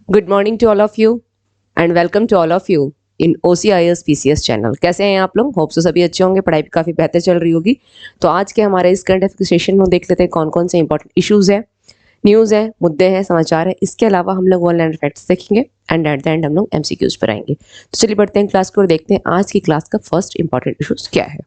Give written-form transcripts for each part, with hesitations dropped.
Good morning to all of you and welcome to all of you in OCIS PCS channel. कैसे हैं आप लोग? Hope so सभी अच्छे होंगे, पढ़ाई भी काफ़ी बेहतर चल रही होगी। तो आज के हमारे इस करंट अफेयर सेशन में देख लेते हैं कौन कौन से इंपॉर्टेंट इश्यूज है, न्यूज़ है, मुद्दे हैं, समाचार है। इसके अलावा हम लोग वर्ल्ड एंड फैक्ट्स देखेंगे एंड एट द एंड हम लोग MCQs पर आएंगे। तो चलिए बढ़ते हैं क्लास को और देखते हैं आज की क्लास का फर्स्ट इंपॉर्टेंट इशूज क्या है।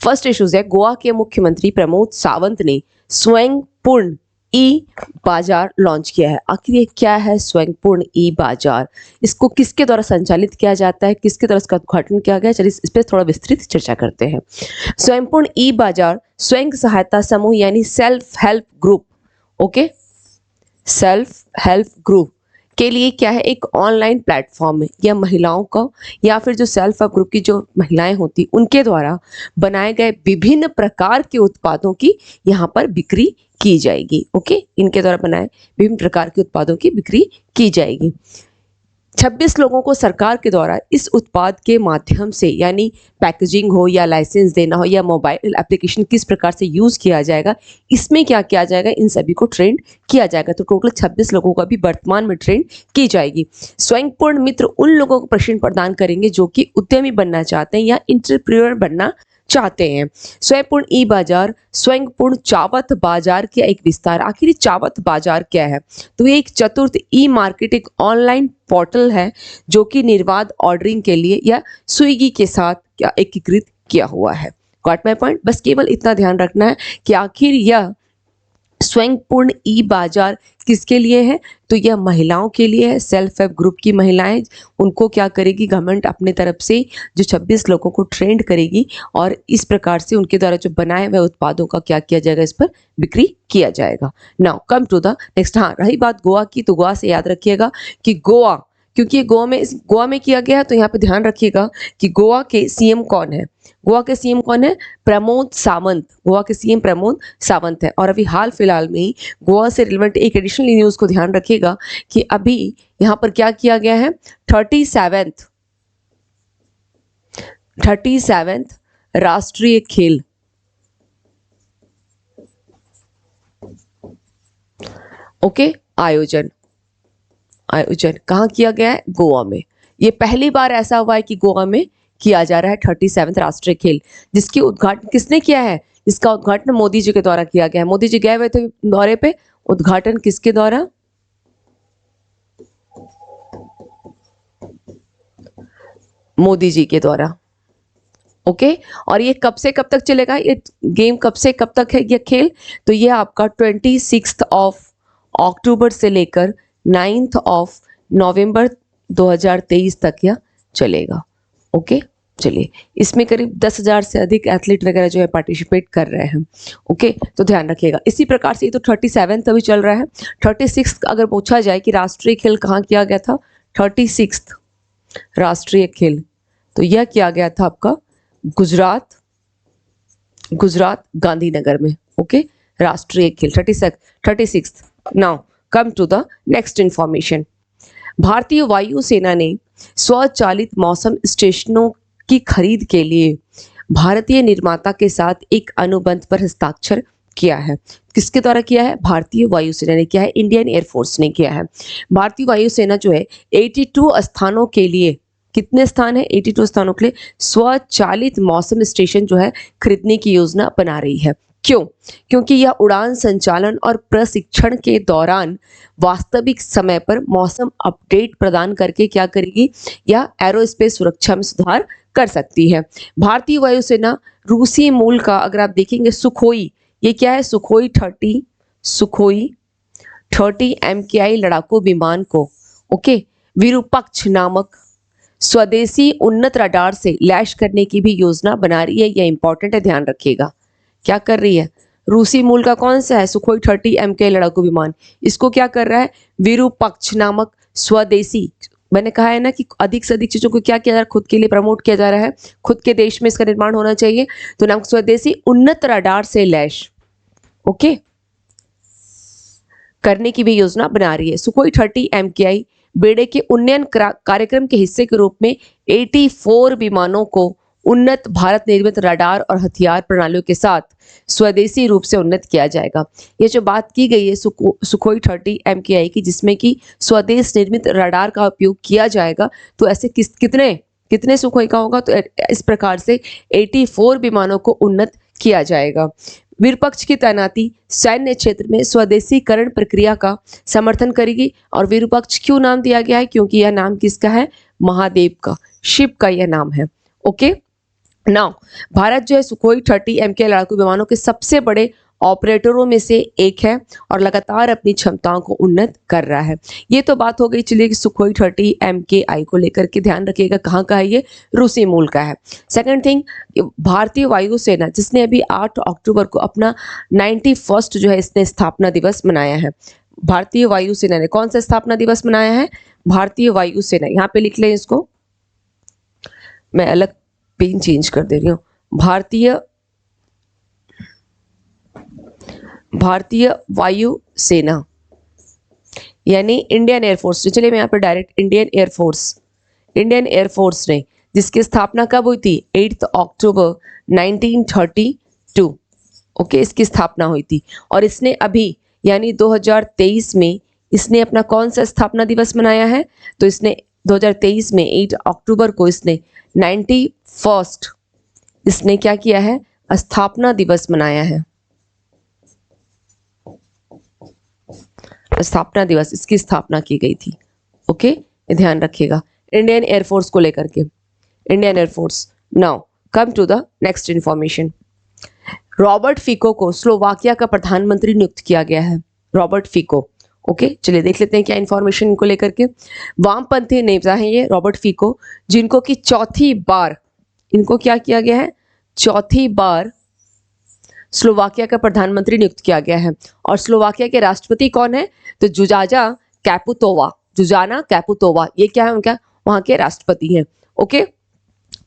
फर्स्ट इशूज है, गोवा के मुख्यमंत्री प्रमोद सावंत ने स्वयंपूर्ण ई बाजार लॉन्च किया है। आखिर ये क्या है स्वयंपूर्ण ई बाजार? इसको किसके द्वारा संचालित किया जाता है, किसके द्वारा इसका उद्घाटन किया गया? चलिए इस पर थोड़ा विस्तृत चर्चा करते हैं। स्वयंपूर्ण ई बाजार स्वयं सहायता समूह यानी self help group, okay, self help group के लिए क्या है, एक ऑनलाइन प्लेटफॉर्म है या महिलाओं का या फिर जो सेल्फ हेल्प ग्रुप की जो महिलाएं होती उनके द्वारा बनाए गए विभिन्न प्रकार के उत्पादों की यहाँ पर बिक्री की जाएगी। ओके, इनके द्वारा बनाए विभिन्न प्रकार के उत्पादों की बिक्री की जाएगी। 26 लोगों को सरकार के द्वारा इस उत्पाद के माध्यम से यानी पैकेजिंग हो या लाइसेंस देना हो या मोबाइल एप्लीकेशन किस प्रकार से यूज़ किया जाएगा, इसमें क्या किया जाएगा, इन सभी को ट्रेंड किया जाएगा। तो टोटल 26 लोगों का भी वर्तमान में ट्रेंड की जाएगी। स्वयंपूर्ण मित्र उन लोगों को प्रशिक्षण प्रदान करेंगे जो कि उद्यमी बनना चाहते हैं या इंटरप्रेन्योर बनना चाहते हैं। स्वयंपूर्ण ई बाजार स्वयंपूर्ण चावत बाजार का एक विस्तार। आखिर ये चावत बाजार क्या है? तो ये एक चतुर्थ ई मार्केट, एक ऑनलाइन पोर्टल है जो कि निर्बाध ऑर्डरिंग के लिए या स्विगी के साथ क्या एकीकृत किया हुआ है। Got my point? बस केवल इतना ध्यान रखना है कि आखिर यह स्वयंपूर्ण ई बाजार किसके लिए है? तो यह महिलाओं के लिए है। सेल्फ हेल्प ग्रुप की महिलाएं, उनको क्या करेगी गवर्नमेंट अपने तरफ से जो 26 लोगों को ट्रेंड करेगी और इस प्रकार से उनके द्वारा जो बनाए हुए उत्पादों का क्या किया जाएगा, इस पर बिक्री किया जाएगा। Now come to the next. हाँ, रही बात गोवा की, तो गोवा से याद रखिएगा कि गोवा, क्योंकि ये गोवा में किया गया है, तो यहाँ पे ध्यान रखिएगा कि गोवा के सीएम कौन है। गोवा के सीएम कौन है? प्रमोद सावंत। गोवा के सीएम प्रमोद सावंत है। और अभी हाल फिलहाल में ही गोवा से रिलेवेंट एक एडिशनल न्यूज को ध्यान रखिएगा कि अभी यहाँ पर क्या किया गया है, 37th राष्ट्रीय खेल, ओके, आयोजन कहाँ किया गया है? गोवा में। ये पहली बार ऐसा हुआ है कि गोवा में किया जा रहा है 37th राष्ट्रीय खेल, जिसकी उद्घाटन किसने किया है? जिसका उद्घाटन मोदी जी के द्वारा किया गया है। मोदी जी गए हुए थे दौरे पे, उद्घाटन किसके द्वारा? मोदी जी के द्वारा। ओके, और ये कब से कब तक चलेगा? ये गेम कब से कब तक है ये खेल? तो ये आपका 26 अक्टूबर से लेकर 9 नवंबर 2023 तक यह चलेगा। ओके, चलिए, इसमें करीब 10,000 से अधिक एथलीट वगैरह जो है पार्टिसिपेट कर रहे हैं। ओके, तो ध्यान रखिएगा। इसी प्रकार से ये तो 37 अभी चल रहा है। 36 अगर पूछा जाए कि राष्ट्रीय खेल कहाँ किया गया था, 36 राष्ट्रीय खेल, तो यह किया गया था आपका गुजरात गांधीनगर में। ओके, राष्ट्रीय खेल 36। Now come to the next information. भारतीय वायुसेना ने स्वचालित मौसम स्टेशनों की खरीद के लिए भारतीय निर्माता के साथ एक अनुबंध पर हस्ताक्षर किया है। किसके द्वारा किया है? भारतीय वायुसेना ने किया है, इंडियन एयरफोर्स ने किया है। भारतीय वायुसेना जो है 82 स्थानों के लिए, कितने स्थान है? 82 स्थानों के लिए स्वचालित मौसम स्टेशन जो है खरीदने की योजना बना रही है। क्यों? क्योंकि यह उड़ान संचालन और प्रशिक्षण के दौरान वास्तविक समय पर मौसम अपडेट प्रदान करके क्या करेगी, या एरोस्पेस सुरक्षा में सुधार कर सकती है। भारतीय वायुसेना रूसी मूल का, अगर आप देखेंगे सुखोई, ये क्या है? सुखोई 30 MKI लड़ाकू विमान को, ओके, विरूपक्ष नामक स्वदेशी उन्नत रडार से लैश करने की भी योजना बना रही है। यह इंपॉर्टेंट है, ध्यान रखिएगा। क्या कर रही है? रूसी मूल का कौन सा है? सुखोई 30 MKI लड़ाकू विमान, इसको क्या कर रहा है? विरूपक्ष नामक स्वदेशी, मैंने कहा है ना कि अधिक से अधिक चीजों को क्या किया जा रहा है, खुद के लिए प्रमोट किया जा रहा है, खुद के देश में इसका निर्माण होना चाहिए, तो नाम स्वदेशी उन्नत रडार से लैश, ओके, करने की भी योजना बना रही है। सुखोई 30 MKI बेड़े के उन्नयन कार्यक्रम के हिस्से के रूप में 84 विमानों को उन्नत भारत निर्मित रडार और हथियार प्रणालियों के साथ स्वदेशी रूप से उन्नत किया जाएगा। ये जो बात की गई है सुखोई 30 MKI की, जिसमें कि स्वदेश निर्मित रडार का उपयोग किया जाएगा, तो ऐसे कितने कितने सुखोई का होगा? तो इस प्रकार से 84 विमानों को उन्नत किया जाएगा। विपक्ष की तैनाती सैन्य क्षेत्र में स्वदेशीकरण प्रक्रिया का समर्थन करेगी। और विपक्ष क्यों नाम दिया गया है? क्योंकि यह नाम किसका है? महादेव का, शिव का यह नाम है। ओके, नाउ भारत जो है सुखोई 30 MKI लड़ाकू विमानों के सबसे बड़े ऑपरेटरों में से एक है और लगातार अपनी क्षमताओं को उन्नत कर रहा है। ये तो बात हो गई, चलिए कि सुखोई 30 MKI को लेकर के ध्यान रखिएगा कहाँ का है, ये रूसी मूल का है। सेकंड थिंग, भारतीय वायुसेना जिसने अभी 8 अक्टूबर को अपना 91st जो है इसने स्थापना दिवस मनाया है। भारतीय वायुसेना ने कौन सा स्थापना दिवस मनाया है? भारतीय वायुसेना, यहाँ पे लिख लें इसको, मैं अलग पेन चेंज कर दे रही हूँ। भारतीय वायुसेना यानी इंडियन एयरफोर्स, चलिए मैं यहाँ पे डायरेक्ट इंडियन एयरफोर्स ने, जिसकी स्थापना कब हुई थी? 8 अक्टूबर 1932। ओके, इसकी स्थापना हुई थी। और इसने अभी यानी 2023 में इसने अपना कौन सा स्थापना दिवस मनाया है? तो इसने 2023 में 8 अक्टूबर को इसने 91st इसने क्या किया है? स्थापना दिवस मनाया है। स्थापना दिवस, इसकी स्थापना की गई थी। ओके, ध्यान रखिएगा इंडियन एयरफोर्स को लेकर के, Indian air force. Now come to the next information. Robert Fico को स्लोवाकिया का प्रधानमंत्री नियुक्त किया गया है। रॉबर्ट फिको, ओके, चलिए देख लेते हैं क्या इंफॉर्मेशन इनको लेकर के। वामपंथी नेता हैं ये रॉबर्ट फिको, जिनको कि चौथी बार इनको क्या किया गया है? चौथी बार स्लोवाकिया का प्रधानमंत्री नियुक्त किया गया है। और स्लोवाकिया के राष्ट्रपति कौन है? तो जुजाना कैपुतोवा, ये क्या है? उनका वहां के राष्ट्रपति हैं। ओके,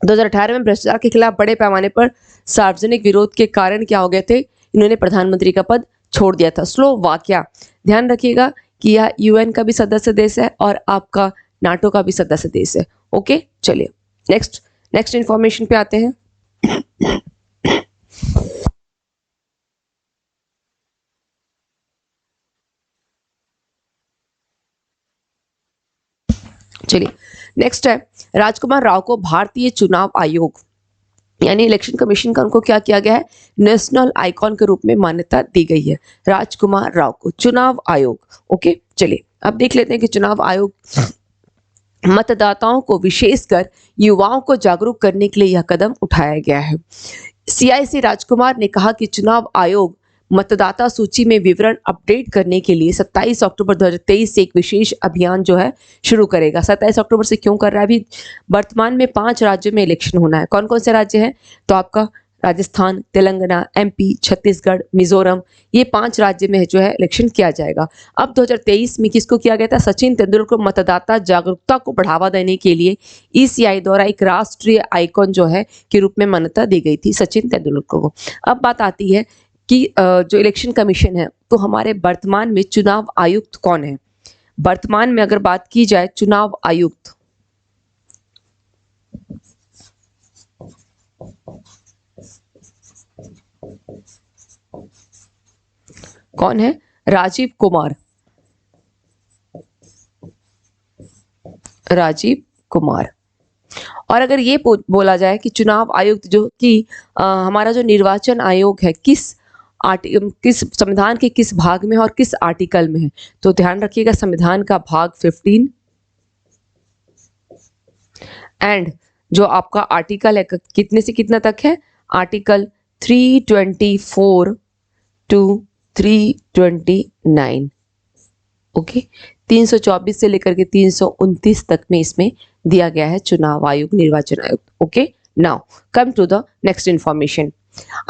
2018 में भ्रष्टाचार के खिलाफ बड़े पैमाने पर सार्वजनिक विरोध के कारण क्या हो गए थे? इन्होंने प्रधानमंत्री का पद छोड़ दिया था। स्लोवाकिया, ध्यान रखिएगा कि यह UN का भी सदस्य देश है और आपका नाटो का भी सदस्य देश है। ओके, चलिए नेक्स्ट इंफॉर्मेशन पे आते हैं। चलिए नेक्स्ट है, राजकुमार राव को भारतीय चुनाव आयोग यानी इलेक्शन कमीशन का उनको क्या किया गया है? नेशनल आइकॉन के रूप में मान्यता दी गई है राजकुमार राव को, चुनाव आयोग। ओके, चलिए अब देख लेते हैं कि चुनाव आयोग मतदाताओं को, विशेषकर युवाओं को जागरूक करने के लिए यह कदम उठाया गया है। CIC राजकुमार ने कहा कि चुनाव आयोग मतदाता सूची में विवरण अपडेट करने के लिए 27 अक्टूबर 2023 से एक विशेष अभियान जो है शुरू करेगा। 27 अक्टूबर से क्यों कर रहा है? अभी वर्तमान में 5 राज्यों में इलेक्शन होना है। कौन कौन से राज्य हैं? तो आपका राजस्थान, तेलंगाना, MP, छत्तीसगढ़, मिजोरम, ये 5 राज्य में जो है इलेक्शन किया जाएगा। अब 2023 में किसको किया गया था? सचिन तेंदुलकर को मतदाता जागरूकता को बढ़ावा देने के लिए ECI द्वारा एक राष्ट्रीय आइकॉन जो है के रूप में मान्यता दी गई थी सचिन तेंदुलकर को। अब बात आती है कि जो इलेक्शन कमीशन है, तो हमारे वर्तमान में चुनाव आयुक्त कौन है? वर्तमान में अगर बात की जाए चुनाव आयुक्त, कौन है? राजीव कुमार। और अगर ये बोला जाए कि चुनाव आयुक्त जो कि हमारा जो निर्वाचन आयोग है किस संविधान के किस भाग में है और किस आर्टिकल में है, तो ध्यान रखिएगा संविधान का भाग 15 एंड जो आपका आर्टिकल है कितने से कितना तक है? Article 324 to 329। ओके, 324 से लेकर के 329 तक में इसमें दिया गया है चुनाव आयोग, निर्वाचन आयोग। Okay, now come to the next information.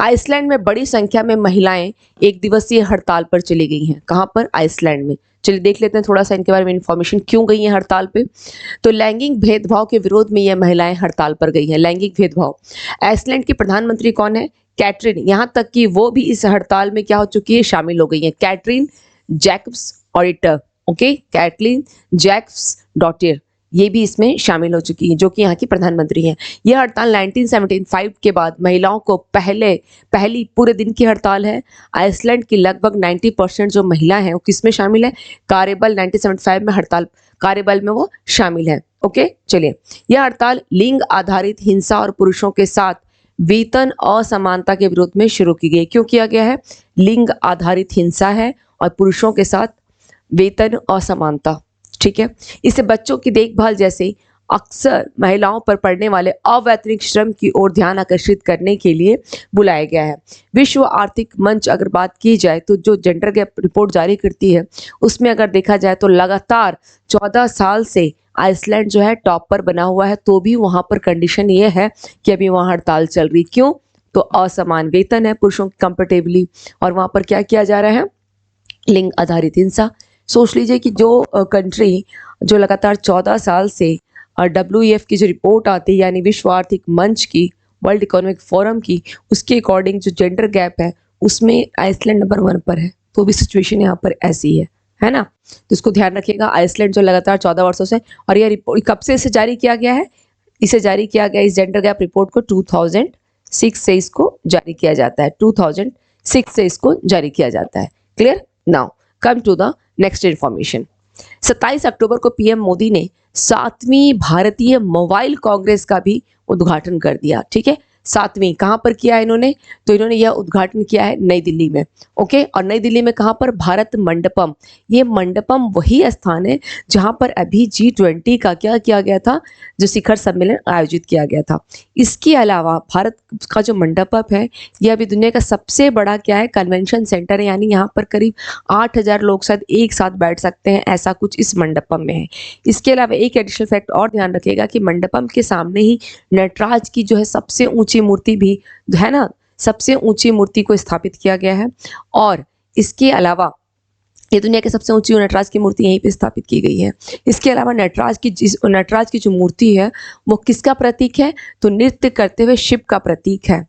Iceland में बड़ी संख्या में महिलाएं एक दिवसीय हड़ताल पर चली गई हैं। कहां पर? आइसलैंड में। चलिए देख लेते हैं थोड़ा सा इनके बारे में इंफॉर्मेशन, क्यों गई हैं हड़ताल पे। तो लैंगिक भेदभाव के विरोध में यह महिलाएं हड़ताल पर गई हैं। लैंगिक भेदभाव। आइसलैंड की प्रधानमंत्री कौन है? कैटरीन, यहां तक कि वो भी इस हड़ताल में क्या हो चुकी है? शामिल हो गई है। Katrin Jacobs auditor. Okay, Katrin Jacobs डॉटियर, ये भी इसमें शामिल हो चुकी है, जो कि यहाँ की प्रधानमंत्री हैं। यह हड़ताल 1975 के बाद महिलाओं को पहली पूरे दिन की हड़ताल है। आइसलैंड की लगभग 90% जो महिला हैं वो किसमें शामिल है, कार्यबल 1975 में हड़ताल कार्यबल में वो शामिल है। ओके, चलिए। यह हड़ताल लिंग आधारित हिंसा और पुरुषों के साथ वेतन असमानता के विरोध में शुरू की गई। क्यों किया गया है? लिंग आधारित हिंसा है और पुरुषों के साथ वेतन असमानता, ठीक है। इसे बच्चों की देखभाल जैसे अक्सर महिलाओं पर पड़ने वाले अवैतनिक श्रम की ओर ध्यान आकर्षित करने के लिए बुलाया गया है। विश्व आर्थिक मंच अगर बात की जाए तो जो जेंडर गैप रिपोर्ट जारी करती है उसमें अगर देखा जाए तो लगातार 14 साल से आइसलैंड जो है टॉप पर बना हुआ है, तो भी वहां पर कंडीशन ये है कि अभी वहां हड़ताल चल रही। क्यों? तो असमान वेतन है पुरुषों की कंपेरेटिवली, और वहां पर क्या किया जा रहा है, लिंग आधारित हिंसा। सोच लीजिए कि जो कंट्री जो लगातार 14 साल से WEF की जो रिपोर्ट आती है यानी विश्व आर्थिक मंच की, वर्ल्ड इकोनॉमिक फोरम की, उसके अकॉर्डिंग जो जेंडर गैप है उसमें आइसलैंड नंबर 1 पर है। तो भी सिचुएशन यहाँ पर ऐसी है ना। तो इसको ध्यान रखिएगा। आइसलैंड जो लगातार 14 वर्षों से, और यह रिपोर्ट कब से इसे जारी किया गया है, इसे जारी किया गया इस जेंडर गैप रिपोर्ट को 2006 से इसको जारी किया जाता है। 2006 से इसको जारी किया जाता है। Clear? Now come to the next information. 27 अक्टूबर को पीएम मोदी ने 7वीं भारतीय मोबाइल कांग्रेस का भी उद्घाटन कर दिया। ठीक है, 7वीं कहां पर किया है इन्होंने, तो इन्होंने यह उद्घाटन किया है नई दिल्ली में। ओके, और नई दिल्ली में कहां पर, भारत मंडपम। ये मंडपम वही स्थान है जहां पर अभी G20 का क्या किया गया था, जो शिखर सम्मेलन आयोजित किया गया था। इसके अलावा भारत का जो मंडपम है यह अभी दुनिया का सबसे बड़ा क्या है, कन्वेंशन सेंटर है, यानी यहाँ पर करीब 8,000 लोग शायद एक साथ बैठ सकते हैं, ऐसा कुछ इस मंडपम में है। इसके अलावा एक एडिशनल फैक्ट और ध्यान रखिएगा कि मंडपम के सामने ही नटराज की जो है सबसे ऊंची मूर्ति भी है ना, सबसे ऊंची मूर्ति को स्थापित किया गया है। और इसके अलावा ये दुनिया के सबसे ऊंची नटराज की मूर्ति यहीं पे स्थापित की गई है। इसके अलावा नटराज की जो मूर्ति है वो किसका प्रतीक है, तो नृत्य करते हुए शिव का प्रतीक है।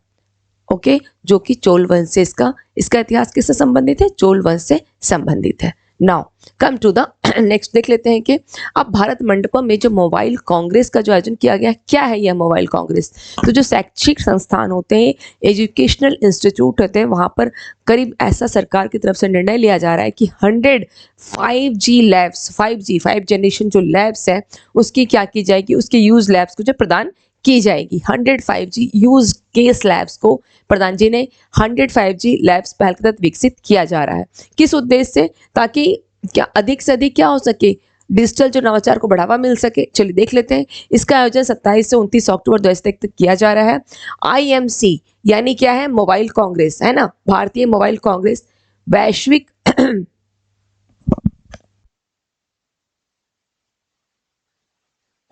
ओके, जो कि चोल वंश से इसका इतिहास किससे संबंधित है, चोल वंश से संबंधित है। Now come to the next, देख लेते हैं कि अब भारत मंडपम में जो मोबाइल कांग्रेस का जो आयोजन किया गया, क्या है यह मोबाइल कांग्रेस। तो जो शैक्षिक संस्थान होते हैं, एजुकेशनल इंस्टीट्यूट होते हैं, वहां पर करीब ऐसा सरकार की तरफ से निर्णय लिया जा रहा है कि 100 5G लैब्स, 5 जनरेशन जो लैब्स है उसकी क्या की जाएगी, उसके यूज लैब्स को जो प्रदान की जाएगी। 100 5G यूज केस लैब्स को प्रदान, जिन्हें 100 5G लैब्स पहल के तहत विकसित किया जा रहा है। किस उद्देश्य से, ताकि क्या अधिक से अधिक क्या हो सके, डिजिटल जो नवाचार को बढ़ावा मिल सके। चलिए देख लेते हैं। इसका आयोजन 27 से 29 अक्टूबर 2023 तक किया जा रहा है। IMC यानी क्या है, मोबाइल कांग्रेस है ना, भारतीय मोबाइल कांग्रेस वैश्विक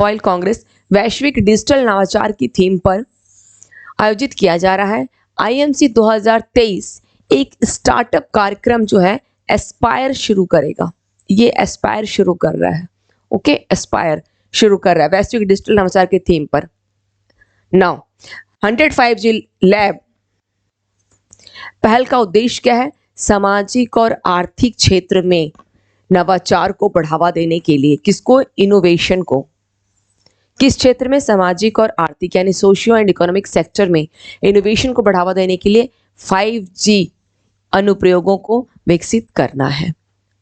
मोबाइल कांग्रेस वैश्विक डिजिटल नवाचार की थीम पर आयोजित किया जा रहा है। IMC 2023 एक स्टार्टअप कार्यक्रम जो है एस्पायर शुरू करेगा। ये एस्पायर शुरू कर रहा है। ओके, एस्पायर शुरू कर रहा है वैश्विक डिजिटल नवाचार की थीम पर। नाउ 100 5G लैब पहल का उद्देश्य क्या है, सामाजिक और आर्थिक क्षेत्र में नवाचार को बढ़ावा देने के लिए। किसको, इनोवेशन को। किस क्षेत्र में, सामाजिक और आर्थिक यानी सोशियो एंड इकोनॉमिक सेक्टर में इनोवेशन को बढ़ावा देने के लिए 5G अनुप्रयोगों को विकसित करना है।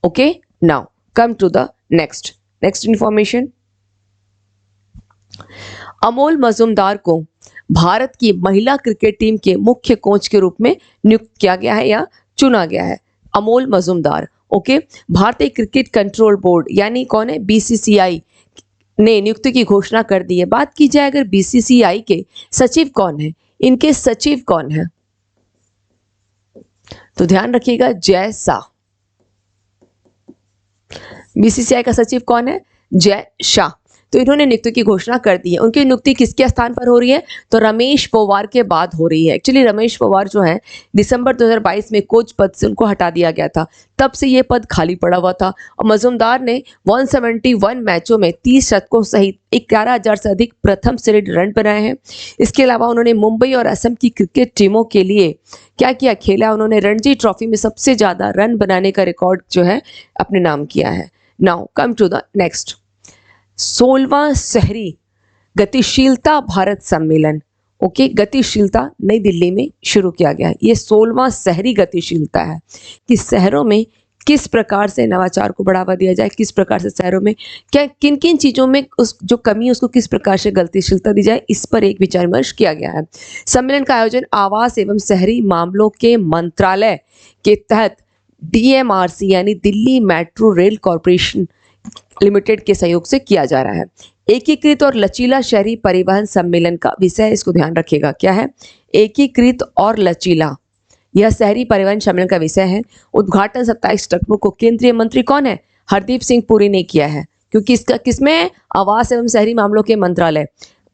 Okay, now come to the next information. Amol Majumdar को भारत की महिला क्रिकेट टीम के मुख्य कोच के रूप में नियुक्त किया गया है या चुना गया है। अमोल मजूमदार, ओके, भारतीय क्रिकेट कंट्रोल बोर्ड यानी कौन है, BCCI ने नियुक्ति की घोषणा कर दी है। बात की जाए अगर BCCI के सचिव कौन है, इनके सचिव कौन है, तो ध्यान रखिएगा जय शाह। BCCI का सचिव कौन है, जय शाह। तो इन्होंने नियुक्ति की घोषणा कर दी है। उनकी नियुक्ति किसके स्थान पर हो रही है, तो रमेश पवार के बाद हो रही है। एक्चुअली रमेश पवार जो है दिसंबर 2022 में कोच पद से उनको हटा दिया गया था, तब से ये पद खाली पड़ा हुआ था। और मजूमदार ने 171 मैचों में 30 शतकों सहित 11,000 से अधिक प्रथम श्रेणी रन बनाए हैं। इसके अलावा उन्होंने मुंबई और असम की क्रिकेट टीमों के लिए क्या किया, खेला। उन्होंने रणजी ट्रॉफी में सबसे ज्यादा रन बनाने का रिकॉर्ड जो है अपने नाम किया है। Now come to the next. 16वां शहरी गतिशीलता भारत सम्मेलन, ओके, गतिशीलता नई दिल्ली में शुरू किया गया है। ये 16वां शहरी गतिशीलता है कि शहरों में किस प्रकार से नवाचार को बढ़ावा दिया जाए, किस प्रकार से शहरों में क्या किन किन चीज़ों में उस जो कमी है उसको किस प्रकार से गतिशीलता दी जाए, इस पर एक विचार विमर्श किया गया है। सम्मेलन का आयोजन आवास एवं शहरी मामलों के मंत्रालय के तहत डीएमआरसी यानी Delhi metro rail corporation limited के सहयोग से किया जा रहा है। एकीकृत और लचीला शहरी परिवहन सम्मेलन का विषय, इसको ध्यान रखिएगा, क्या है? एकीकृत और लचीला, यह शहरी परिवहन सम्मेलन का विषय है। उद्घाटन 27 अक्टूबर को केंद्रीय मंत्री कौन है? हरदीप सिंह पुरी ने किया है, क्योंकि इसका किसमें? आवास एवं शहरी मामलों के मंत्रालय।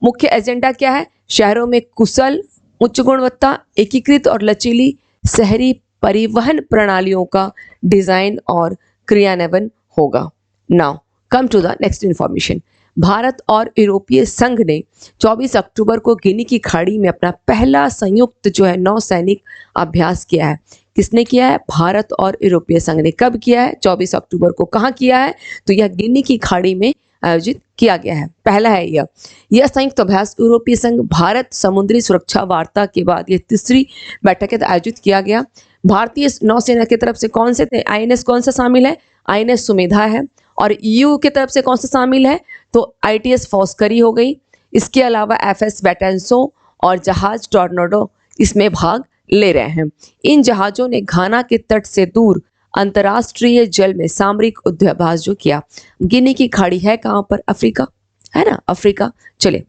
मुख्य एजेंडा क्या है? शहरों में कुशल, उच्च गुणवत्ता, एकीकृत और लचीली शहरी परिवहन प्रणालियों का डिजाइन और क्रियान्वयन होगा। Now come to the next information. Bharat और यूरोपीय संघ ने 24 अक्टूबर को गिनी की खाड़ी में अपना पहला संयुक्त जो है नौसैनिक अभ्यास किया है। किसने किया है? भारत और यूरोपीय संघ ने। कब किया है? 24 अक्टूबर को। कहाँ किया है? तो यह गिनी की खाड़ी में आयोजित किया गया है, पहला है यह संयुक्त अभ्यास यूरोपीय संघ भारत समुद्री सुरक्षा वार्ता के बाद यह तीसरी बैठक आयोजित किया गया। भारतीय नौसेना की तरफ से कौन से थे? आईएनएस कौन सा शामिल है? आईएनएस सुमेधा है। और ईयू की तरफ से कौन सा शामिल है? तो आईटीएस फॉस्करी हो गई। इसके अलावा एफएस बैटेंसो और जहाज टॉर्नेडो इसमें भाग ले रहे हैं। इन जहाजों ने घाना के तट से दूर अंतर्राष्ट्रीय जल में सामरिक युद्धाभ्यास जो किया। गिनी की खाड़ी है कहां पर? अफ्रीका, है ना, अफ्रीका। चले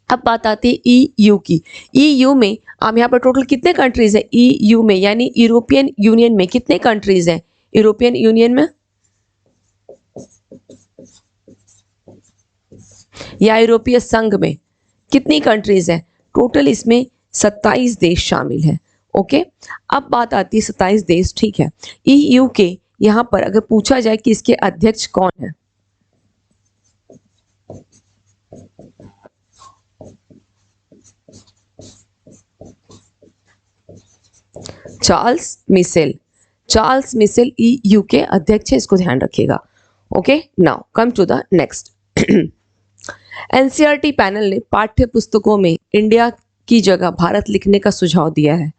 अब बात आती है ईयू की। ईयू में अब यहाँ पर टोटल कितने कंट्रीज है? ईयू में यानी यूरोपियन यूनियन में कितने कंट्रीज हैं? यूरोपियन यूनियन में या यूरोपीय संघ में कितनी कंट्रीज हैं? टोटल इसमें 27 देश शामिल हैं। ओके, अब बात आती है 27 देश, ठीक है। ईयू के यहां पर अगर पूछा जाए कि इसके अध्यक्ष कौन है, Charles Michel. Charles Michel EU के अध्यक्ष है, इसको ध्यान रखिएगा। Okay, now come to the next. NCERT panel ने पाठ्य पुस्तकों में इंडिया की जगह भारत लिखने का सुझाव दिया है।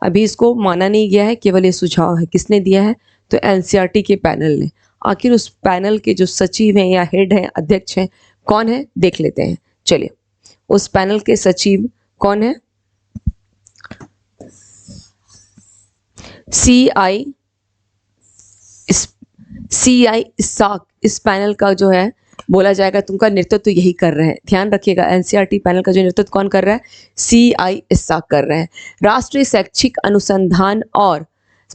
अभी इसको माना नहीं गया है, केवल ये सुझाव है। किसने दिया है? तो एनसीईआरटी के पैनल ने। आखिर उस पैनल के जो सचिव हैं या हेड हैं, अध्यक्ष हैं, कौन है? देख लेते हैं। चलिए, उस पैनल के सचिव कौन है? सीआई इसाक इस पैनल का जो है बोला जाएगा, तुमका नेतृत्व तो यही कर रहे हैं। ध्यान रखिएगा, एनसीईआरटी पैनल का जो नेतृत्व कौन कर रहा है? सीआई इसाक कर रहे हैं। राष्ट्रीय शैक्षिक अनुसंधान और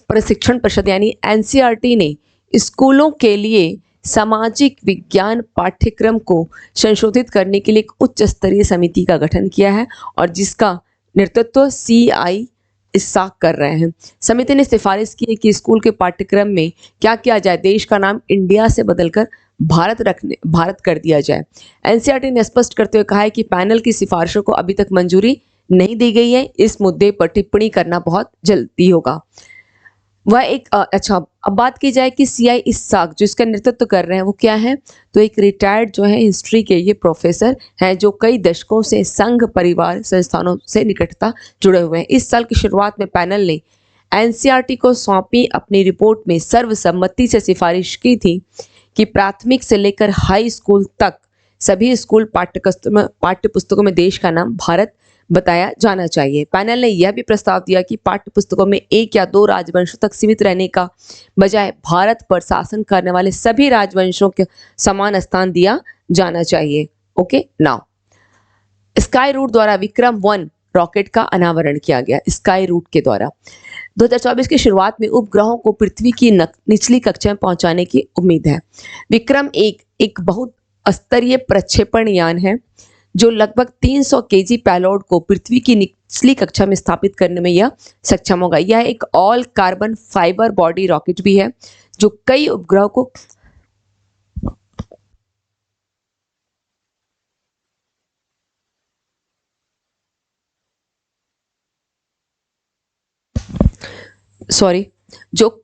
प्रशिक्षण परिषद यानी एनसीईआरटी ने स्कूलों के लिए सामाजिक विज्ञान पाठ्यक्रम को संशोधित करने के लिए एक उच्च स्तरीय समिति का गठन किया है और जिसका नेतृत्व सीआई इसाक कर रहे हैं। समिति ने सिफारिश की है कि स्कूल के पाठ्यक्रम में क्या किया जाए? देश का नाम इंडिया से बदलकर भारत कर दिया जाए। एनसीईआरटी ने स्पष्ट करते हुए कहा है कि पैनल की सिफारिशों को अभी तक मंजूरी नहीं दी गई है। इस मुद्दे पर टिप्पणी करना बहुत जल्दी होगा। वह एक अच्छा, अब बात की जाए कि सीआई इसाक जो इसका नेतृत्व कर रहे हैं वो क्या है? तो एक रिटायर्ड जो है हिस्ट्री के ये प्रोफेसर हैं जो कई दशकों से संघ परिवार संस्थानों से निकटता जुड़े हुए हैं। इस साल की शुरुआत में पैनल ने एनसीईआरटी को सौंपी अपनी रिपोर्ट में सर्वसम्मति से सिफारिश की थी कि प्राथमिक से लेकर हाई स्कूल तक सभी स्कूल पाठ्यपुस्तकों में देश का नाम भारत बताया जाना चाहिए। पैनल ने यह भी प्रस्ताव दिया कि पाठ्य पुस्तकों में एक या दो राजवंशों तक सीमित रहने का बजाय भारत पर शासन करने वाले सभी राजवंशों के समान स्थान दिया जाना चाहिए। ओके, नाउ स्काई रूट द्वारा विक्रम-1 रॉकेट का अनावरण किया गया। स्काई रूट के द्वारा 2024 की शुरुआत में उपग्रहों को पृथ्वी की निचली कक्षा में पहुंचाने की उम्मीद है। विक्रम-1 एक बहुत स्तरीय प्रक्षेपण यान है जो लगभग 300 केजी पेलोड को पृथ्वी की निचली कक्षा में स्थापित करने में यह सक्षम होगा। यह एक all carbon fibre body rocket भी है जो कई उपग्रहों को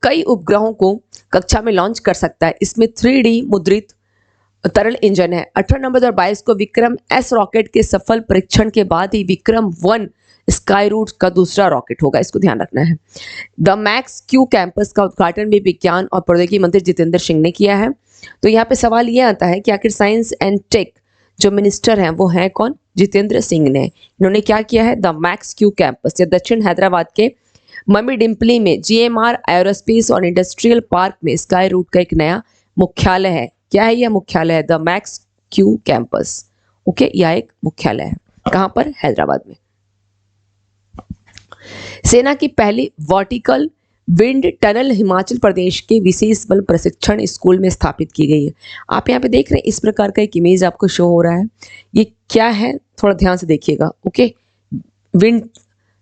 कई उपग्रहों को कक्षा में लॉन्च कर सकता है। इसमें 3D मुद्रित तरल इंजन है। 18 नवंबर 2022 को विक्रम एस रॉकेट के सफल परीक्षण के बाद ही विक्रम 1 स्काई रूट का दूसरा रॉकेट होगा, इसको ध्यान रखना है। द मैक्स क्यू कैंपस का उद्घाटन भी विज्ञान और प्रौद्योगिकी मंत्री जितेंद्र सिंह ने किया है। तो यहाँ पे सवाल ये आता है कि आखिर साइंस एंड टेक जो मिनिस्टर हैं वो हैं कौन? जितेंद्र सिंह ने। इन्होंने क्या किया है? द मैक्स क्यू कैंपस या दक्षिण हैदराबाद के मम्मी डिम्पली में जीएमआर एरोस्पेस और इंडस्ट्रियल पार्क में स्काई रूट का एक नया मुख्यालय है। क्या है यह मुख्यालय? है the max Q campus. Okay, यह एक मुख्यालय है। कहां पर? हैदराबाद में। सेना की पहली vertical wind tunnel Himachal Pradesh के विशेष बल प्रशिक्षण स्कूल में स्थापित की गई है। आप यहाँ पे देख रहे हैं इस प्रकार का एक इमेज आपको शो हो रहा है। ये क्या है? थोड़ा ध्यान से देखिएगा। ओके, विंड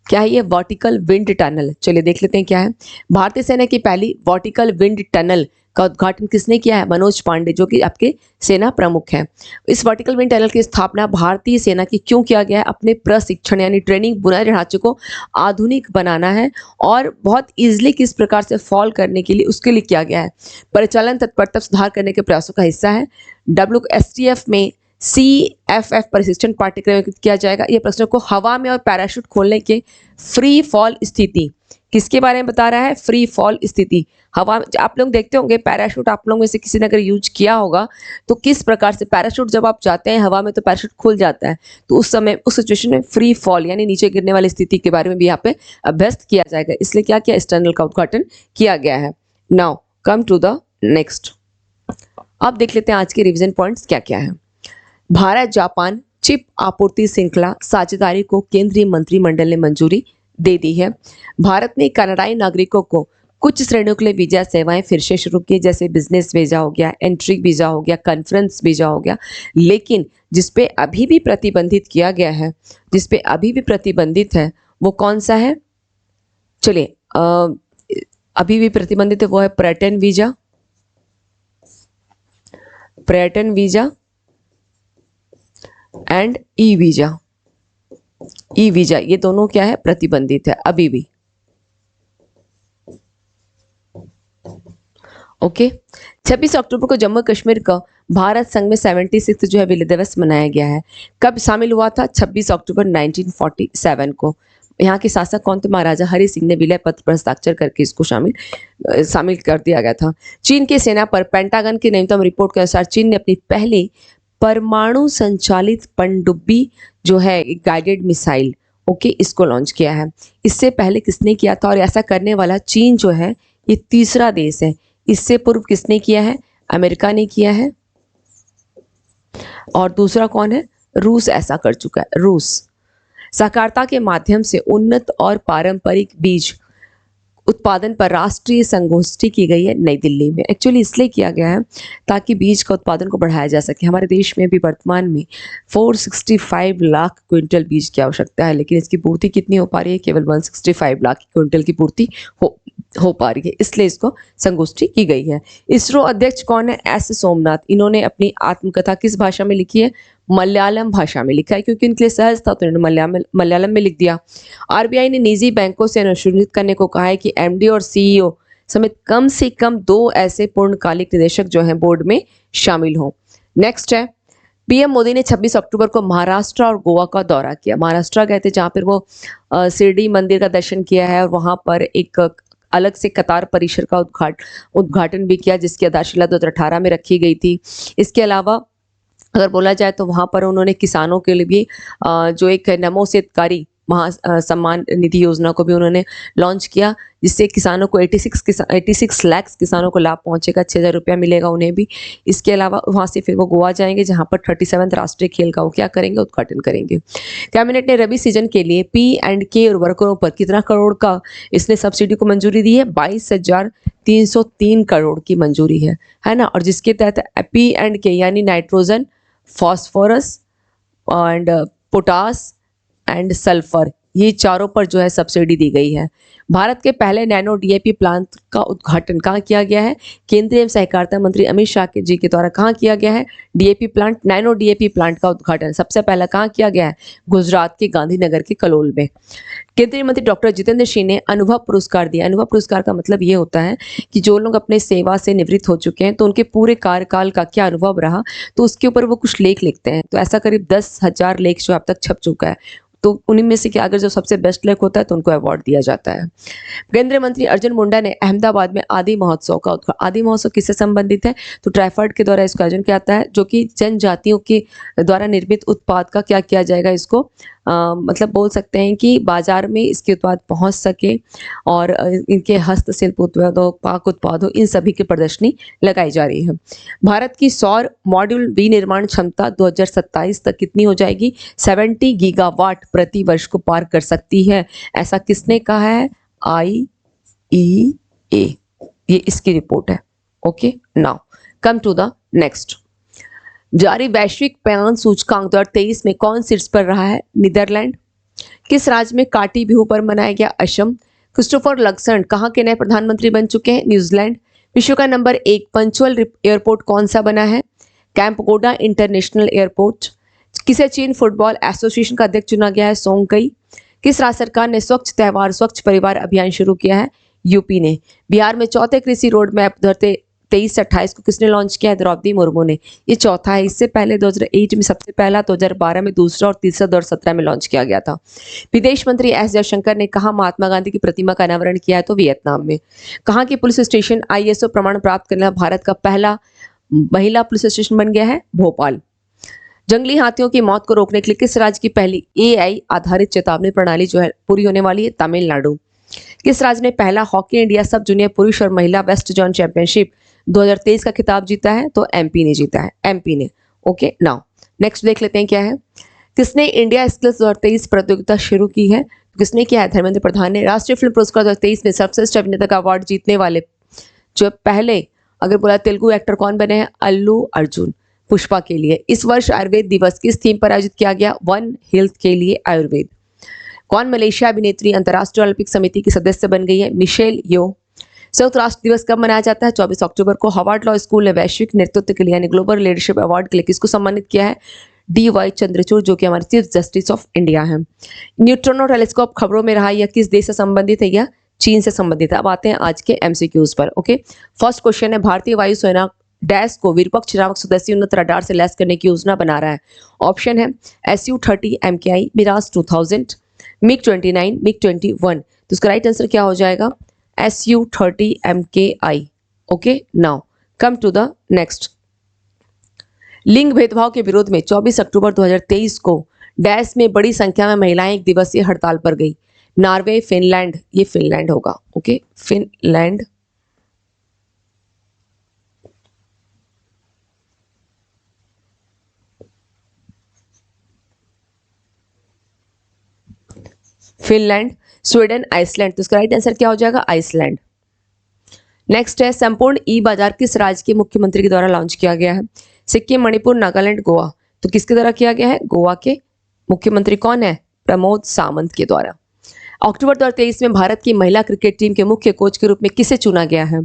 क्या है? ये वर्टिकल विंड टनल। चलिए देख लेते हैं क्या है। भारतीय सेना की पहली वर्टिकल विंड टनल का उद्घाटन किसने किया है? मनोज पांडे, जो कि आपके सेना प्रमुख हैं। इस वर्टिकल विंड टनल की स्थापना भारतीय सेना की क्यों किया गया है? अपने प्रशिक्षण यानी ट्रेनिंग बुनियादी ढांचे को आधुनिक बनाना है और बहुत इजीली किस प्रकार से फॉल करने के लिए उसके लिए किया गया है। परिचालन तत्परता सुधार करने के प्रयासों का हिस्सा है। WSTF में CFF प्रशिक्षण पाठ्यक्रम किया जाएगा। यह प्रश्न को हवा में और पैराशूट खोलने के फ्री फॉल स्थिति किसके बारे में बता रहा है? फ्री फॉल स्थिति। हवा, आप लोग देखते होंगे पैराशूट, आप लोगों में से किसी ने अगर यूज किया होगा तो किस प्रकार से पैराशूट जब आप जाते हैं हवा में तो पैराशूट खुल जाता है, तो उस समय उस सिचुएशन में फ्री फॉल यानी नीचे गिरने वाली स्थिति के बारे में भी यहाँ पे अभ्यस्त किया जाएगा। इसलिए क्या किया? इस टनल का उद्घाटन किया गया है। Now come to the next. अब देख लेते हैं आज के रिविजन पॉइंट्स क्या क्या है। भारत जापान चिप आपूर्ति श्रृंखला साझेदारी को केंद्रीय मंत्रिमंडल ने मंजूरी दे दी है। भारत ने कनाडाई नागरिकों को कुछ श्रेणियों के लिए वीजा सेवाएं फिर से शुरू की, जैसे बिजनेस वीजा हो गया, एंट्री वीजा हो गया, कॉन्फ्रेंस वीजा हो गया। लेकिन जिसपे अभी भी प्रतिबंधित किया गया है, जिसपे अभी भी प्रतिबंधित है वो कौन सा है? चलिए अभी भी प्रतिबंधित है वो है पर्यटन वीजा, पर्यटन visa and e visa. E visa ये दोनों क्या है? प्रतिबंधित है अभी भी। ओके, 26 अक्टूबर को जम्मू कश्मीर का भारत संघ में 76 जो है विलय दिवस मनाया गया है। कब शामिल हुआ था? 26 अक्टूबर 1947 को। यहाँ के शासक कौन थे? महाराजा हरि सिंह ने विलय पत्र पर हस्ताक्षर करके इसको शामिल कर दिया गया था। चीन की सेना पर पेंटागन की नवीनतम रिपोर्ट के अनुसार चीन ने अपनी पहली परमाणु संचालित पनडुब्बी जो है गाइडेड मिसाइल, ओके, इसको लॉन्च किया है। इससे पहले किसने किया था? और ऐसा करने वाला चीन जो है ये तीसरा देश है। इससे पूर्व किसने किया है? अमेरिका ने किया है। और दूसरा कौन है? रूस ऐसा कर चुका है। रूस। सहकारिता के माध्यम से उन्नत और पारंपरिक बीज उत्पादन पर राष्ट्रीय संगोष्ठी की गई है नई दिल्ली में। एक्चुअली इसलिए किया गया है ताकि बीज का उत्पादन को बढ़ाया जा सके। हमारे देश में भी वर्तमान में 465 लाख क्विंटल बीज की आवश्यकता है, लेकिन इसकी पूर्ति कितनी हो पा रही है? केवल 165 लाख क्विंटल की पूर्ति हो पा रही है, इसलिए इसको संगोष्ठी की गई है। इसरो अध्यक्ष कौन है? एस सोमनाथ। इन्होंने अपनी आत्मकथा किस भाषा में लिखी है? मलयालम भाषा में लिखा है, क्योंकि इनके लिए सहज था तो इन्होंने मलयालम में लिख दिया। आरबीआई ने निजी बैंकों से अनुशंसित करने को कहा है कि एमडी और सीईओ समेत कम से कम 2 ऐसे पूर्णकालिक निदेशक जो हैं बोर्ड में शामिल हों। नेक्स्ट है, पीएम मोदी ने 26 अक्टूबर को महाराष्ट्र और गोवा का दौरा किया। महाराष्ट्र गए थे जहां पर वो शिरडी मंदिर का दर्शन किया है और वहां पर एक अलग से कतार परिसर का उद्घाटन भी किया, जिसकी आधारशिला 2018 में रखी गई थी। इसके अलावा अगर बोला जाए तो वहां पर उन्होंने किसानों के लिए भी जो एक नमो हितकारी सम्मान निधि योजना को भी उन्होंने लॉन्च किया, जिससे किसानों को 86 लाख किसानों को लाभ पहुंचेगा, 6,000 रुपया मिलेगा उन्हें भी। इसके अलावा वहां से फिर वो गोवा जाएंगे जहां पर 37वें राष्ट्रीय खेल का वो क्या करेंगे? उद्घाटन करेंगे। कैबिनेट ने रबी सीजन के लिए P&K उर्वरकों पर कितना करोड़ का इसने सब्सिडी को मंजूरी दी है? 22,303 करोड़ की मंजूरी है ना। और जिसके तहत P&K यानी nitrogen, phosphorus and potash and sulphur, ये चारों पर जो है सब्सिडी दी गई है। भारत के पहले नैनो डीएपी प्लांट का उद्घाटन कहाँ किया गया है? केंद्रीय एवं सहकारिता मंत्री अमित शाह जी के द्वारा कहाँ किया गया है? DAP plant, nano DAP plant का उद्घाटन सबसे पहला कहाँ किया गया है? गुजरात के गांधीनगर के कलोल में। केंद्रीय मंत्री डॉक्टर जितेंद्र सिंह ने अनुभव पुरस्कार दिया। अनुभव पुरस्कार का मतलब ये होता है कि जो लोग अपने सेवा से निवृत्त हो चुके हैं तो उनके पूरे कार्यकाल का क्या अनुभव रहा, तो उसके ऊपर वो कुछ लेख लिखते हैं। तो ऐसा करीब 10,000 लेख जो अब तक छप चुका है, तो उन्हीं में से कि अगर जो सबसे बेस्ट लेख होता है तो उनको अवार्ड दिया जाता है। केंद्रीय मंत्री अर्जुन मुंडा ने अहमदाबाद में आदि महोत्सव का उद्घाटन। आदि महोत्सव किससे संबंधित है? तो ट्राइफेड के द्वारा इसका आयोजन किया जाता है, जो कि जनजातियों के द्वारा निर्मित उत्पाद का क्या किया जाएगा, इसको मतलब बोल सकते हैं कि बाजार में इसके उत्पाद पहुंच सके और इनके हस्तशिल्प उत्पादों, पाक उत्पादों, इन सभी की प्रदर्शनी लगाई जा रही है। भारत की सौर मॉड्यूल विनिर्माण क्षमता 2027 तक कितनी हो जाएगी? 70 गीगावाट प्रति वर्ष को पार कर सकती है। ऐसा किसने कहा है? IEA, ये इसकी रिपोर्ट है। Okay, now come to the next. जारी वैश्विक बयान सूचकांक 2023 में कौन शीर्ष पर रहा है? नीदरलैंड। किस राज्य में काटी बिहू पर मनाया गया? असम। क्रिस्टोफर लक्समण कहाँ के नए प्रधानमंत्री बन चुके हैं? न्यूजीलैंड। विश्व का नंबर 1 पंचुअल एयरपोर्ट कौन सा बना है? कैंपगोडा इंटरनेशनल एयरपोर्ट। किसे चीन फुटबॉल एसोसिएशन का अध्यक्ष चुना गया है? सोंगकई। किस राज्य सरकार ने स्वच्छ त्योहार स्वच्छ परिवार अभियान शुरू किया है? यूपी ने। बिहार में चौथे कृषि रोड मैप 2023 से 28 को किसने लॉन्च किया है? द्रौपदी मुर्मू ने। ये चौथा है, इससे पहले 2008 में सबसे पहला, 2012 में दूसरा और तीसरा, 2017 में लॉन्च किया गया था। विदेश मंत्री एस जयशंकर ने कहा महात्मा गांधी की प्रतिमा का अनावरण किया है? तो वियतनाम में। कहाँ की पुलिस स्टेशन ISO प्रमाण प्राप्त करने वाला भारत का पहला महिला पुलिस स्टेशन बन गया है? भोपाल। जंगली हाथियों की मौत को रोकने के लिए किस राज्य की पहली AI आधारित चेतावनी प्रणाली जो है पूरी होने वाली है? तमिलनाडु। किस राज्य ने पहला हॉकी इंडिया सब जूनियर पुरुष और महिला वेस्ट जोन चैंपियनशिप 2023 का खिताब जीता है? तो MP ने जीता है, MP ने। ओके, नाउ नेक्स्ट देख लेते हैं क्या है। किसने इंडिया स्किल्स 2023 प्रतियोगिता शुरू की है? तो किसने किया है? धर्मेंद्र प्रधान ने। राष्ट्रीय फिल्म पुरस्कार 2023 में सर्वश्रेष्ठ अभिनेता का अवार्ड जीतने वाले जो पहले अगर बोला तेलुगु एक्टर कौन बने हैं? अल्लू अर्जुन, पुष्पा के लिए। इस वर्ष आयुर्वेद दिवस किस थीम पर आयोजित किया गया? वन हेल्थ के लिए आयुर्वेद। कौन मलेशिया अभिनेत्री अंतर्राष्ट्रीय ओलंपिक समिति की सदस्य बन गई है? मिशेल यो। संयुक्त राष्ट्र दिवस कब मनाया जाता है? 24 अक्टूबर को। हार्वर्ड लॉ स्कूल ने वैश्विक नेतृत्व के लिए यानी ग्लोबल लीडरशिप अवार्ड के लिए किसको सम्मानित किया है? DY चंद्रचूड़, जो कि हमारे चीफ जस्टिस ऑफ इंडिया है। न्यूट्रोनो टेलीस्कोप खबरों में रहा, यह किस देश से संबंधित है? यह चीन से संबंधित है। अब आते हैं आज के MCQs पर। ओके, फर्स्ट क्वेश्चन है, भारतीय वायुसेना डैश को विपक्ष नामक स्वदेशी उन्नत रडार से लैस करने की योजना बना रहा है। ऑप्शन है Su-30 MKI, Miraj 2000, MiG-29, MiG-21। तो इसका राइट आंसर क्या हो जाएगा? Su-30 MKI। Okay, now come to the next. लिंग भेदभाव के विरोध में 24 अक्टूबर 2023 को डैश में बड़ी संख्या में महिलाएं एक दिवसीय हड़ताल पर गई। नॉर्वे, फिनलैंड, ये फिनलैंड होगा। Okay, Finland. Finland, Sweden, Iceland. तो इसका राइट आंसर क्या हो जाएगा? आइसलैंड। नेक्स्ट है, संपूर्ण ई बाजार किस राज्य के मुख्यमंत्री के द्वारा लॉन्च किया गया है? सिक्किम, मणिपुर, नागालैंड, गोवा। तो किसके द्वारा किया गया है? गोवा के मुख्यमंत्री कौन है? प्रमोद सावंत के द्वारा। अक्टूबर 2023 में भारत की महिला क्रिकेट टीम के मुख्य कोच के रूप में किसे चुना गया है?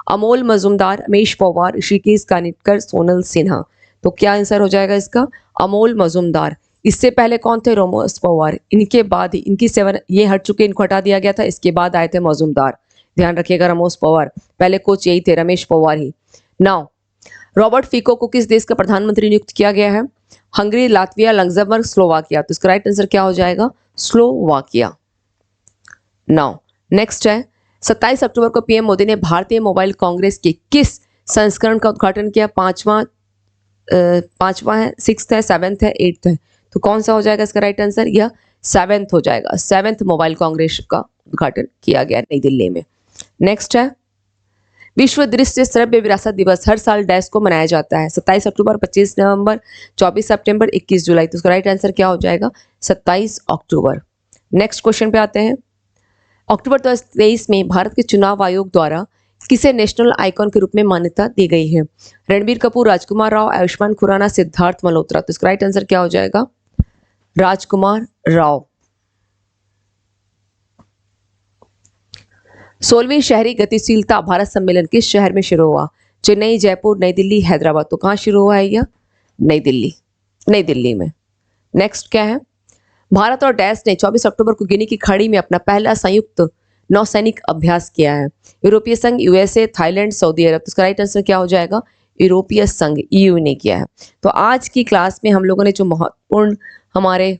अमोल मजूमदार, रमेश पवार, ऋषिकेश कानिटकर, सोनल सिन्हा। तो क्या आंसर हो जाएगा इसका? अमोल मजूमदार। इससे पहले कौन थे? रमेश पवार। इनके बाद ही इनकी सेवन ये हट चुके, इनको हटा दिया गया था, इसके बाद आए थे मजूमदार। ध्यान रखिएगा, रमेश पवार पहले कोच यही थे, रमेश पवार ही। नाउ रॉबर्ट फिको को किस देश का प्रधानमंत्री नियुक्त किया गया है? Hungary, Latvia, Luxembourg, Slovakia. तो इसका राइट आंसर क्या हो जाएगा? स्लोवाकिया। नाउ नेक्स्ट है, 27 अक्टूबर को PM मोदी ने भारतीय मोबाइल कांग्रेस के किस संस्करण का उद्घाटन किया? पांचवा है, 6th है, 7th है, 8th है। तो कौन सा हो जाएगा इसका राइट आंसर? यह 7th हो जाएगा। 7th मोबाइल कांग्रेस का उद्घाटन किया गया नई दिल्ली में। नेक्स्ट है, विश्व दृश्य श्रव्य विरासत दिवस हर साल डैश को मनाया जाता है? 27 अक्टूबर, 25 नवंबर, 24 सितंबर, 21 जुलाई। तो इसका राइट आंसर क्या हो जाएगा? 27 अक्टूबर। नेक्स्ट क्वेश्चन पे आते हैं। अक्टूबर 2023 में भारत के चुनाव आयोग द्वारा किसे नेशनल आइकॉन के रूप में मान्यता दी गई है? रणबीर कपूर, राजकुमार राव, आयुष्मान खुराना, सिद्धार्थ मल्होत्रा। तो इसका राइट आंसर क्या हो जाएगा? राजकुमार राव। 16वीं शहरी गतिशीलता भारत सम्मेलन किस शहर में शुरू हुआ? चेन्नई, जयपुर, नई दिल्ली, हैदराबाद। तो कहाँ शुरू हुआ है यह? नई दिल्ली, नई दिल्ली में। नेक्स्ट क्या है? भारत और डैश ने 24 अक्टूबर को गिनी की खाड़ी में अपना पहला संयुक्त नौसैनिक अभ्यास किया है। यूरोपीय संघ, यूएसए, थाईलैंड, सऊदी अरब। तो इसका राइट आंसर क्या हो जाएगा? यूरोपीय संघ, ईयू ने किया है। तो आज की क्लास में हम लोगों ने जो महत्वपूर्ण हमारे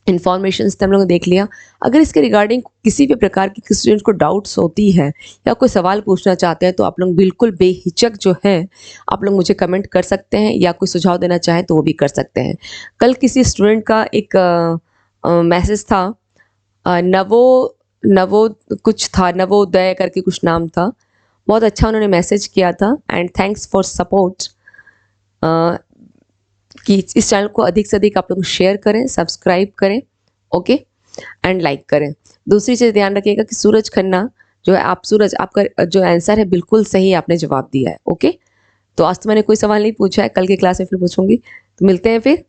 इन्फॉर्मेशन हम लोगों ने देख लिया। अगर इसके रिगार्डिंग किसी भी प्रकार की किसी स्टूडेंट को डाउट्स होती है या कोई सवाल पूछना चाहते हैं तो आप लोग बिल्कुल बेहिचक जो है आप लोग मुझे कमेंट कर सकते हैं, या कोई सुझाव देना चाहें तो वो भी कर सकते हैं। कल किसी स्टूडेंट का एक मैसेज था, नवो कुछ था, नवोदय करके कुछ नाम था। बहुत अच्छा उन्होंने मैसेज किया था एंड थैंक्स फॉर सपोर्ट। कि इस चैनल को अधिक से अधिक आप लोग शेयर करें, सब्सक्राइब करें, ओके, एंड लाइक करें। दूसरी चीज़ ध्यान रखिएगा कि सूरज खन्ना जो है, आप सूरज, आपका जो आंसर है बिल्कुल सही आपने जवाब दिया है, ओके। तो आज तो मैंने कोई सवाल नहीं पूछा है, कल की क्लास में फिर पूछूंगी। तो मिलते हैं फिर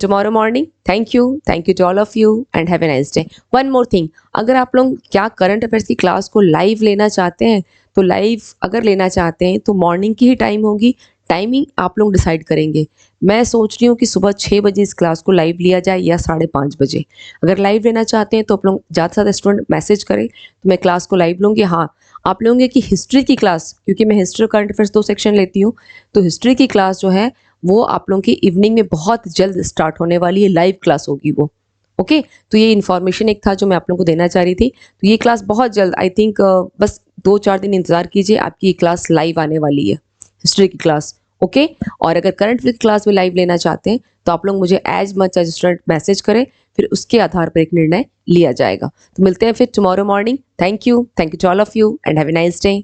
tomorrow morning. Thank you to all of you and have a nice day. One more thing, अगर आप लोग क्या करंट अफेयर्स की क्लास को लाइव लेना चाहते हैं तो लाइव अगर लेना चाहते हैं तो मॉर्निंग की ही टाइम होगी। टाइमिंग आप लोग डिसाइड करेंगे। मैं सोच रही हूँ कि सुबह 6 बजे इस क्लास को लाइव लिया जाए या 5:30 बजे। अगर लाइव लेना चाहते हैं तो आप लोग ज़्यादा से ज़्यादा स्टूडेंट मैसेज करें तो मैं क्लास को लाइव लूँगी। हाँ, आप लोगों की हिस्ट्री की क्लास, क्योंकि मैं हिस्ट्री और करंट अफेयर्स 2 सेक्शन लेती हूँ, तो हिस्ट्री की क्लास जो है वो आप लोगों की इवनिंग में बहुत जल्द स्टार्ट होने वाली है, लाइव क्लास होगी वो, ओके। तो ये इन्फॉर्मेशन एक था जो मैं आप लोगों को देना चाह रही थी। तो ये क्लास बहुत जल्द, आई थिंक बस 2-4 दिन इंतजार कीजिए, आपकी ये क्लास लाइव आने वाली है, हिस्ट्री की क्लास, ओके। और अगर करंट अफेयर क्लास में लाइव लेना चाहते हैं तो आप लोग मुझे as much as student message करें, फिर उसके आधार पर एक निर्णय लिया जाएगा। तो मिलते हैं फिर tomorrow morning. Thank you to all of you and have a nice day.